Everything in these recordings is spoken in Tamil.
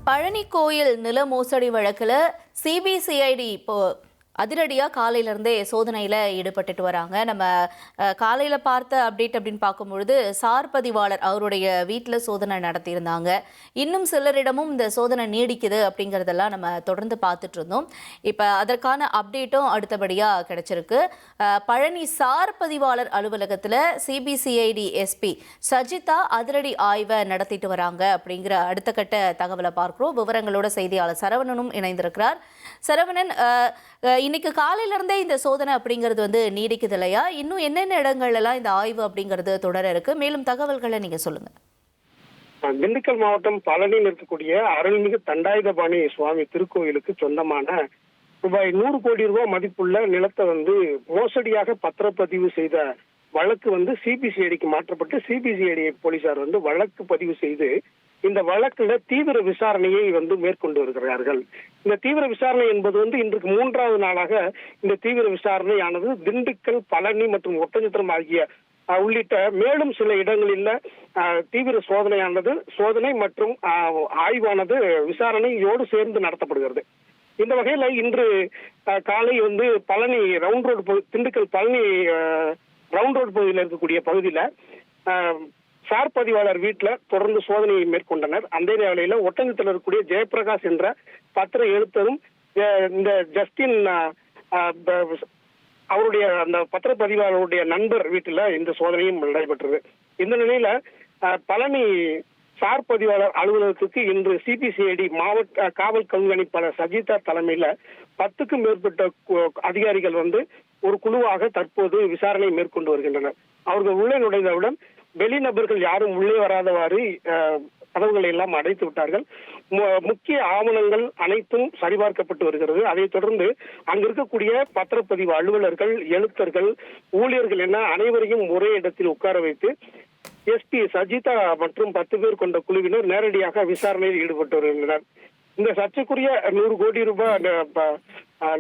பழனி கோயில் நில மோசடி வழக்குல சிபிசிஐடி இப்போ அதிரடியாக காலையிலேருந்தே சோதனையில் ஈடுபட்டுட்டு வராங்க. நம்ம காலையில் பார்த்த அப்டேட் அப்படின்னு பார்க்கும்பொழுது சார் பதிவாளர் அவருடைய வீட்டில் சோதனை நடத்தியிருந்தாங்க. இன்னும் சிலரிடமும் இந்த சோதனை நீடிக்குது அப்படிங்கிறதெல்லாம் நம்ம தொடர்ந்து பார்த்துட்டு இருந்தோம். இப்போ அதற்கான அப்டேட்டும் அடுத்தபடியாக கிடைச்சிருக்கு. பழனி சார் பதிவாளர் அலுவலகத்தில் சிபிசிஐடி எஸ்பி சஜிதா அதிரடி ஆய்வை நடத்திட்டு வராங்க அப்படிங்கிற அடுத்த கட்ட தகவலை பார்க்கிறோம். விவரங்களோட செய்தியாளர் சரவணனும் இணைந்திருக்கிறார். சரவணன், இன்னைக்கு காலையில இருந்தே இந்த சோதனை அப்படிங்கிறது நீடிக்குது இல்லையா? இன்னும் என்னென்ன இடங்கள்ல எல்லாம் இந்த ஆய்வு அப்படிங்கிறது தொடர இருக்கு? மேலும் தகவல்களை நீங்க சொல்லுங்க. திண்டுக்கல் மாவட்டம் பழனியில் இருக்கக்கூடிய அருள்மிகு தண்டாயுதபாணி சுவாமி திருக்கோயிலுக்கு சொந்தமான ரூபாய் 100 கோடி ரூபாய் மதிப்புள்ள நிலத்தை மோசடியாக பத்திரப்பதிவு செய்த வழக்கு சிபிசிஐடிக்கு மாற்றப்பட்டு சிபிசிஐடி போலீசார் வழக்கு பதிவு செய்து இந்த வழக்குல தீவிர விசாரணையை மேற்கொண்டு வருகிறார்கள். இந்த தீவிர விசாரணை என்பது இன்றைக்கு 3வது நாளாக இந்த தீவிர விசாரணையானது திண்டுக்கல், பழனி மற்றும் ஒட்டஞ்சத்திரம் ஆகிய உள்ளிட்ட மேலும் சில இடங்களில் தீவிர சோதனை மற்றும் ஆய்வானது விசாரணையோடு சேர்ந்து நடத்தப்படுகிறது. இந்த வகையில இன்று காலை Palani round road, Dindigul Palani round road பகுதியில் இருக்கக்கூடிய பகுதியில சார் பதிவாளர் வீட்டில் தொடர்ந்து சோதனையை மேற்கொண்டனர். அந்த வேளையில ஒட்டஞ்சத்தில் இருக்கக்கூடிய ஜெயபிரகாஷ் என்ற பத்திர எழுத்தரும் இந்த ஜஸ்டின் அவருடைய அந்த பத்திரப்பதிவாளருடைய நண்பர் வீட்டில் இந்த சோதனையும் நடைபெற்றது. இந்த நிலையில பழனி சார் பதிவாளர் அலுவலகத்துக்கு இன்று சிபிசிஐடி மாவட்ட காவல் கண்காணிப்பாளர் சஜிதா தலைமையில 10க்கும் மேற்பட்ட அதிகாரிகள் ஒரு குழுவாக தற்போது விசாரணை மேற்கொண்டு வருகின்றனர். அவர்கள் உள்ளே நுழைந்தவுடன் வெளிநபர்கள் யாரும் உள்ளே வராதவாறு கதவுகளை எல்லாம் அடைத்து விட்டார்கள். முக்கிய ஆவணங்கள் அனைத்தும் சரிபார்க்கப்பட்டு வருகிறது. அதைத் தொடர்ந்து அங்கு இருக்கக்கூடிய பத்திரப்பதிவு அலுவலர்கள், எழுத்தர்கள், ஊழியர்கள் என அனைவரையும் ஒரே இடத்தில் உட்கார வைத்து எஸ்பி சஜிதா மற்றும் 10 பேர் கொண்ட குழுவினர் நேரடியாக விசாரணையில் ஈடுபட்டு வருகின்றனர். இந்த சர்ச்சைக்குரிய 100 கோடி ரூபாய்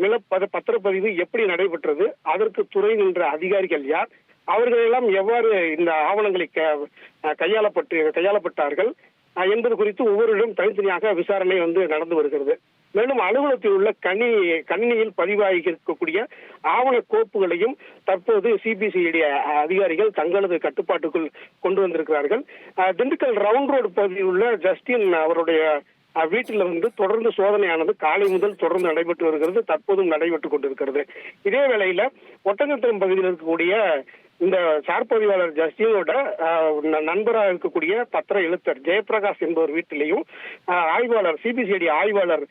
நில பத்திரப்பதிவு எப்படி நடைபெற்றது, அதற்கு துறை நின்ற அதிகாரிகள் யார், அவர்கள் எல்லாம் எவ்வாறு இந்த ஆவணங்களை கையாளப்பட்டார்கள் என்பது குறித்து ஒவ்வொருவரும் தனித்தனியாக விசாரணை நடந்து வருகிறது. மேலும் அலுவலகத்தில் உள்ள கணினியில் பதிவாகி இருக்கக்கூடிய ஆவண கோப்புகளையும் தற்போது சிபிசிஐடி அதிகாரிகள் தங்களது கட்டுப்பாட்டுக்குள் கொண்டு வந்திருக்கிறார்கள். திண்டுக்கல் ரவுண்ட் ரோடு பகுதியில் உள்ள ஜஸ்டின் அவருடைய வீட்டில் தொடர்ந்து சோதனையானது காலை முதல் தொடர்ந்து நடைபெற்று வருகிறது. தற்போதும் நடைபெற்றுக் கொண்டிருக்கிறது. இதே வேளையில ஒட்டஞ்சத்திரம் பகுதியில் இருக்கக்கூடிய இந்த சார் பதிவாளர் ஜஸ்டினோட நண்பராக இருக்கக்கூடிய பத்திர எழுத்தர் ஜெயபிரகாஷ் என்பவர் வீட்டிலையும் ஆய்வாளர் சிபிசிஐடி ஆய்வாளர்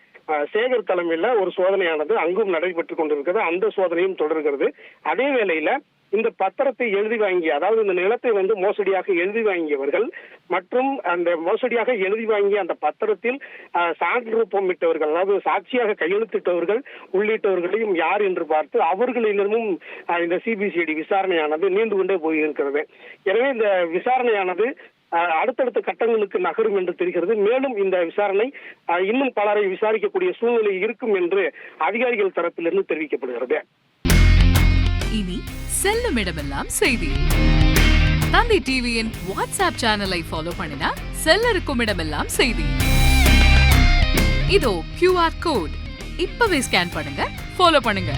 சேகர் தலைமையில ஒரு சோதனையானது அங்கும் நடைபெற்றுக் கொண்டிருக்கிறது. அந்த சோதனையும் தொடர்கிறது. அதே வேளையில இந்த பத்திரத்தை எழுதி வாங்கிய, அதாவது இந்த நிலத்தை மோசடியாக எழுதி வாங்கியவர்கள் மற்றும் அந்த மோசடியாக எழுதி வாங்கிய அந்த பத்திரத்தில் சான்றுப்பமிட்டவர்கள், அதாவது சாட்சியாக கையெழுத்திட்டவர்கள் உள்ளிட்டவர்களையும் யார் என்று பார்த்து அவர்களிடமும் இந்த சிபிசிஐடி விசாரணையானது நீண்டு கொண்டே போயிருக்கிறது. எனவே இந்த விசாரணையானது அடுத்தடுத்த கட்டங்களுக்கு நகரும் என்று தெரிகிறது. மேலும் இந்த விசாரணை இன்னும் பலரை விசாரிக்கக்கூடிய சூழ்நிலை இருக்கும் என்று அதிகாரிகள் தரப்பிலிருந்து தெரிவிக்கப்படுகிறது. இனி செல்லும் இடமெல்லாம் செய்தி. தந்தை டிவியின் வாட்ஸ்அப் சேனலை ஃபாலோ பண்ணினா செல்ல இருக்கும் இடமெல்லாம் செய்தி. இதோ QR கோட், இப்பவே ஸ்கேன் பண்ணுங்க, ஃபாலோ பண்ணுங்க.